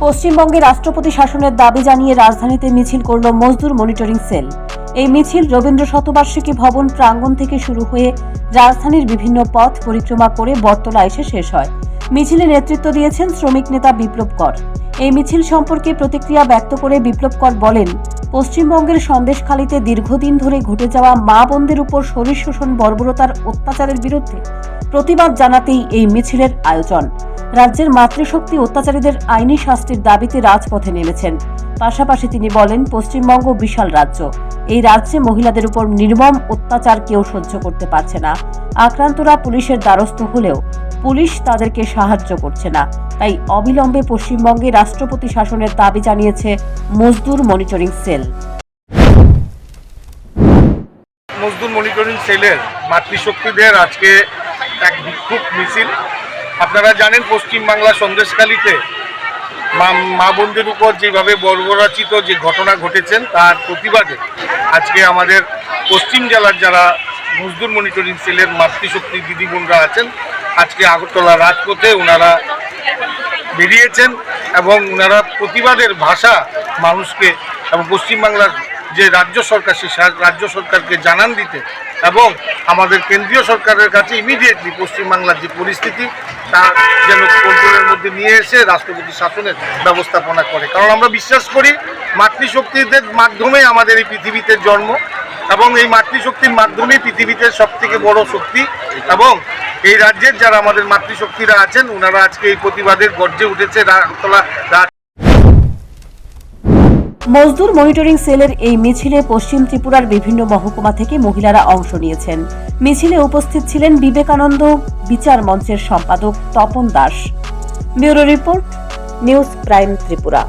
পশ্চিমবঙ্গে রাষ্ট্রপতি শাসনের দাবি জানিয়ে রাজধানীতে মিছিল করল মজদুর মনিটরিং সেল। এই মিছিল রবীন্দ্র শতবার্ষিকী ভবন প্রাঙ্গণ থেকে শুরু হয়ে রাজধানীর বিভিন্ন পথ পরিক্রমা করে বটতলা এসে শেষ হয়। মিছিলে নেতৃত্ব দিয়েছেন শ্রমিক নেতা বিপ্লব কর। এই মিছিল সম্পর্কে প্রতিক্রিয়া ব্যক্ত করে বিপ্লব কর বলেন, পশ্চিমবঙ্গের সন্দেশখালীতে দীর্ঘদিন ধরে ঘটে যাওয়া মা বোনদের উপর শরীর শোষণ বর্বরতার অত্যাচারের বিরুদ্ধে প্রতিবাদ জানাতেই এই মিছিলের আয়োজন। রাজ্যের মাতৃশক্তি অত্যাচারীদের আইনি শাস্তির দাবিতে রাজপথে নেমেছেন। পাশাপাশি তিনি বলেন, পশ্চিমবঙ্গ বিশাল রাজ্য, এই রাজ্যে মহিলাদের উপর নির্মম অত্যাচার কেউ সহ্য করতে পারছে না। আক্রান্তরা পুলিশের দ্বারস্থ হলেও পুলিশ তাদেরকে সাহায্য করছে না। তাই অবিলম্বে পশ্চিমবঙ্গে রাষ্ট্রপতি শাসনের দাবি জানিয়েছে মজদুর মনিটরিং সেল। মজদুর মনিটরিং সেলের মাতৃশক্তিদের আজকে এক বিক্ষোভ মিছিল। আপনারা জানেন, পশ্চিমবাংলা সন্দেশখালীতে মা বোনদের উপর যেভাবে বর্বরচিত যে ঘটনা ঘটেছেন তার প্রতিবাদে আজকে আমাদের পশ্চিম জেলার যারা মজদুর মনিটরিং সেলের মাতৃশক্তি দিদিবোনরা আছেন, আজকে আগরতলা রাজপথে ওনারা বেরিয়েছেন এবং ওনারা প্রতিবাদের ভাষা মানুষকে এবং পশ্চিমবাংলার যে রাজ্য সরকার, সেই রাজ্য সরকারকে জানান দিতে এবং আমাদের কেন্দ্রীয় সরকারের কাছে ইমিডিয়েটলি পশ্চিমবাংলার যে পরিস্থিতি তা যেন কন্ট্রোলের মধ্যে নিয়ে এসে রাষ্ট্রপতি শাসনের ব্যবস্থাপনা করে। কারণ আমরা বিশ্বাস করি মাতৃশক্তিদের মাধ্যমে আমাদের এই পৃথিবীতে জন্ম এবং এই মাতৃশক্তির মাধ্যমে পৃথিবীতে সবথেকে বড় শক্তি এবং এই রাজ্যের যারা আমাদের মাতৃশক্তিরা আছেন ওনারা আজকে এই প্রতিবাদের গর্জে উঠেছে। মজদুর মনিটরিং সেলের এই মিছিলে পশ্চিম ত্রিপুরার বিভিন্ন মহকুমা থেকে মহিলারা অংশ নিয়েছেন। মিছিলে উপস্থিত ছিলেন বিবেকানন্দ বিচার মঞ্চের সম্পাদক Tapan Das. Bureau report, news prime Tripura.